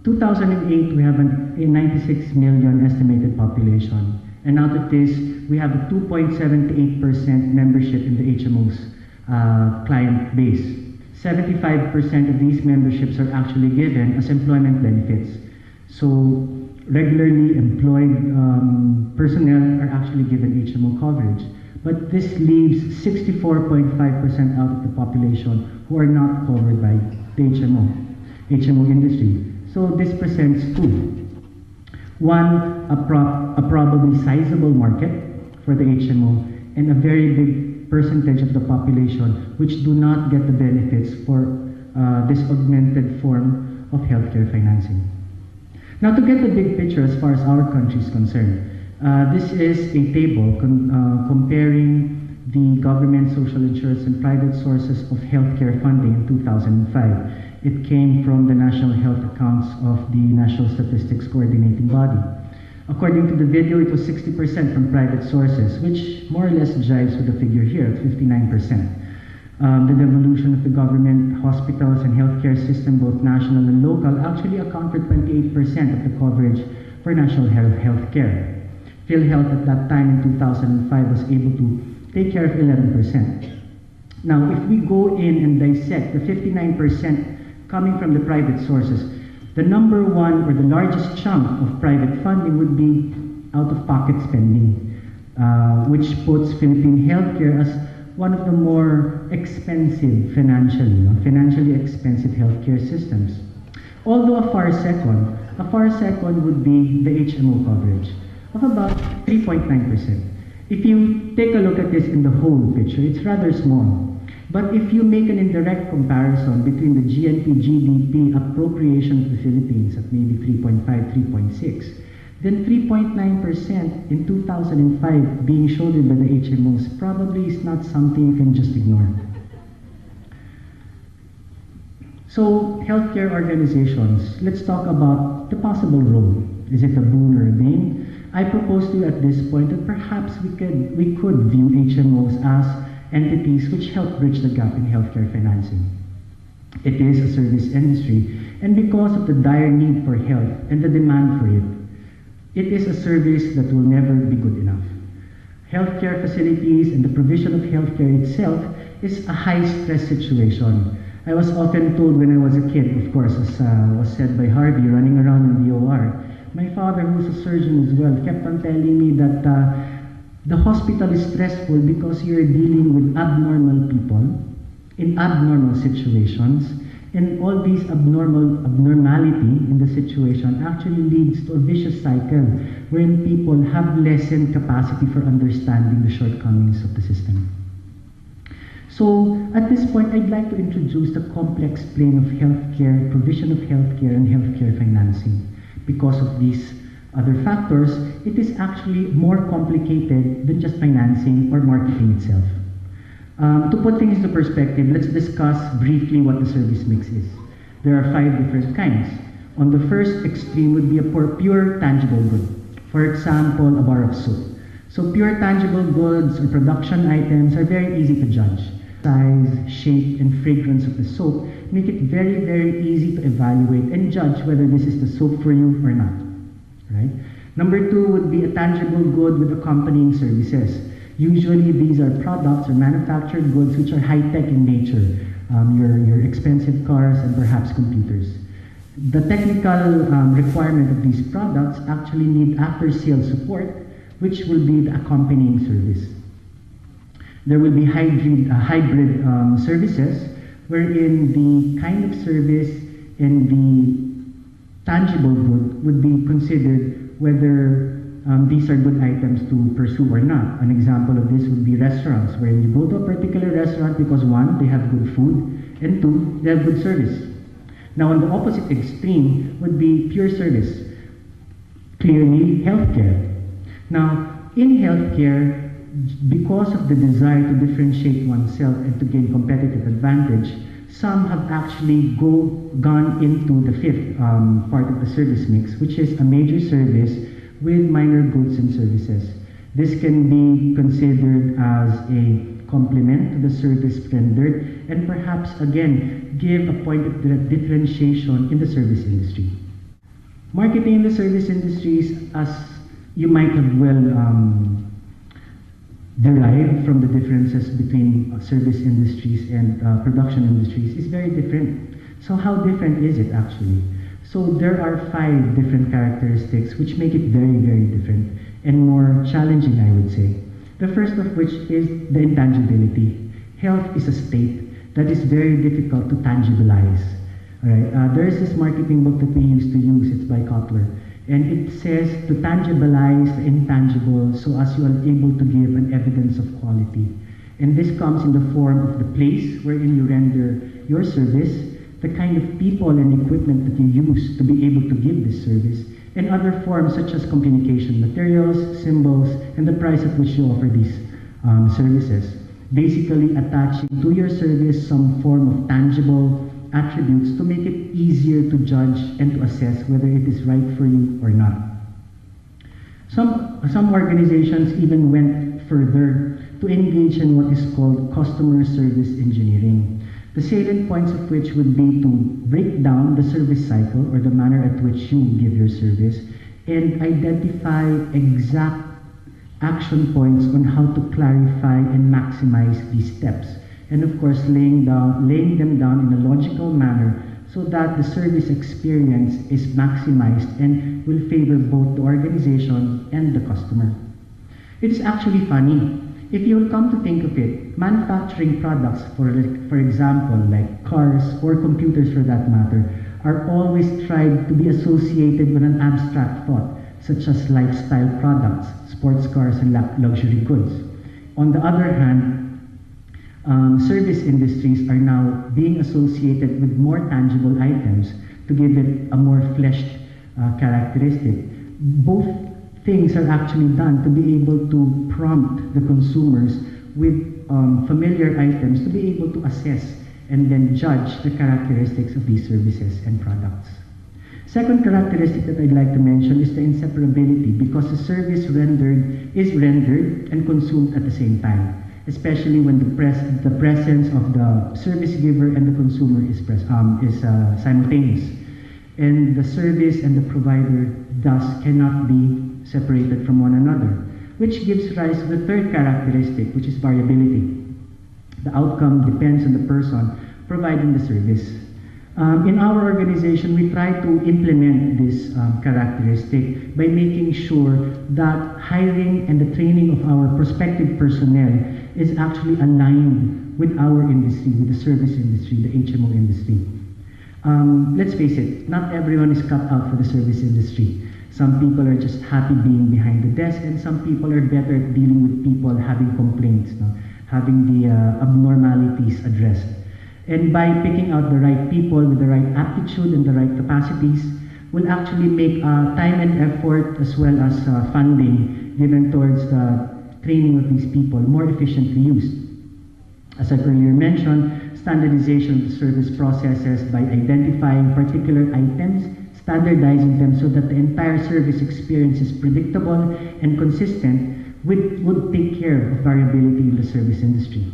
2008, we have a 96 million estimated population. And out of this, we have a 2.78% membership in the HMO's client base. 75% of these memberships are actually given as employment benefits. So regularly employed personnel are actually given HMO coverage. But this leaves 64.5% out of the population who are not covered by the HMO industry. So this presents two. One, a probably sizable market for the HMO, and a very big percentage of the population which do not get the benefits for this augmented form of healthcare financing. Now, to get the big picture as far as our country is concerned, this is a table comparing the government, social insurance, and private sources of healthcare funding in 2005. It came from the National Health Accounts of the National Statistics Coordinating Body. According to the video, it was 60% from private sources, which more or less jives with the figure here at 59%. The devolution of the government, hospitals, and healthcare system, both national and local, actually account for 28% of the coverage for national health care. PhilHealth at that time in 2005 was able to take care of 11%. Now, if we go in and dissect the 59% coming from the private sources, the number one or the largest chunk of private funding would be out-of-pocket spending, which puts Philippine healthcare as one of the more expensive financially expensive healthcare systems. Although a far second would be the HMO coverage of about 3.9%. If you take a look at this in the whole picture, it's rather small. But if you make an indirect comparison between the GNP-GDP appropriation of the Philippines at maybe 3.5, 3.6, then 3.9% in 2005 being shouldered by the HMOs probably is not something you can just ignore. So, healthcare organizations, let's talk about the possible role. Is it a boon or a bane? I propose to you at this point that perhaps we could view HMOs as entities which help bridge the gap in healthcare financing. It is a service industry, and because of the dire need for health and the demand for it, it is a service that will never be good enough. Healthcare facilities and the provision of healthcare itself is a high-stress situation. I was often told when I was a kid, of course, as was said by Harvey, running around in the OR, my father, who's a surgeon as well, kept on telling me that the hospital is stressful because you're dealing with abnormal people in abnormal situations, and all these abnormality in the situation actually leads to a vicious cycle wherein people have lessened capacity for understanding the shortcomings of the system. So at this point, I'd like to introduce the complex plane of healthcare, provision of healthcare, and healthcare financing. Because of these other factors, it is actually more complicated than just financing or marketing itself. To put things into perspective, let's discuss briefly what the service mix is. There are 5 different kinds. On the first extreme would be a pure tangible good. For example, a bar of soap. So pure tangible goods or production items are very easy to judge. Size, shape, and fragrance of the soap make it very, very easy to evaluate and judge whether this is the soap for you or not. Right? Number 2 would be a tangible good with accompanying services. Usually these are products or manufactured goods which are high-tech in nature, your expensive cars and perhaps computers. The technical requirement of these products actually need after-sales support, which will be the accompanying service. There will be hybrid services, wherein the kind of service and the tangible good would be considered whether these are good items to pursue or not. An example of this would be restaurants, where you go to a particular restaurant because 1, they have good food, and 2, they have good service. Now, on the opposite extreme would be pure service, clearly healthcare. Now, in healthcare, because of the desire to differentiate oneself and to gain competitive advantage, some have actually gone into the 5th part of the service mix, which is a major service with minor goods and services. This can be considered as a complement to the service rendered and perhaps, again, give a point of differentiation in the service industry. Marketing in the service industries, as you might have well derived from the differences between service industries and production industries, is very different. So how different is it actually? So there are 5 different characteristics which make it very, very different and more challenging, I would say. The first of which is the intangibility. Health is a state that is very difficult to tangibilize. Alright, there is this marketing book that we used to use, it's by Kotler, and it says to tangibilize the intangible so as you are able to give an evidence of quality. And this comes in the form of the place wherein you render your service, the kind of people and equipment that you use to be able to give this service, and other forms such as communication materials, symbols, and the price at which you offer these services. Basically attaching to your service some form of tangible attributes to make it easier to judge and to assess whether it is right for you or not. Some organizations even went further to engage in what is called customer service engineering. The salient points of which would be to break down the service cycle or the manner at which you give your service and identify exact action points on how to clarify and maximize these steps. And of course, laying them down in a logical manner so that the service experience is maximized and will favor both the organization and the customer. It's actually funny. If you will come to think of it, manufacturing products, for example, like cars or computers for that matter, are always tried to be associated with an abstract thought, such as lifestyle products, sports cars, and luxury goods. On the other hand, service industries are now being associated with more tangible items to give it a more fleshed characteristic. Both things are actually done to be able to prompt the consumers with familiar items to be able to assess and then judge the characteristics of these services and products. Second characteristic that I'd like to mention is the inseparability, because the service is rendered and consumed at the same time, especially when the presence of the service giver and the consumer is simultaneous. And the service and the provider thus cannot be separated from one another, which gives rise to the third characteristic, which is variability. The outcome depends on the person providing the service. In our organization, we try to implement this characteristic by making sure that hiring and the training of our prospective personnel is actually aligned with our industry, with the service industry, the HMO industry. Let's face it, not everyone is cut out for the service industry. Some people are just happy being behind the desk, and some people are better at dealing with people having complaints, having the abnormalities addressed. And by picking out the right people with the right aptitude and the right capacities will actually make time and effort as well as funding given towards the training of these people more efficiently used. As I earlier mentioned, standardization of the service processes by identifying particular items, standardizing them so that the entire service experience is predictable and consistent would take care of variability in the service industry.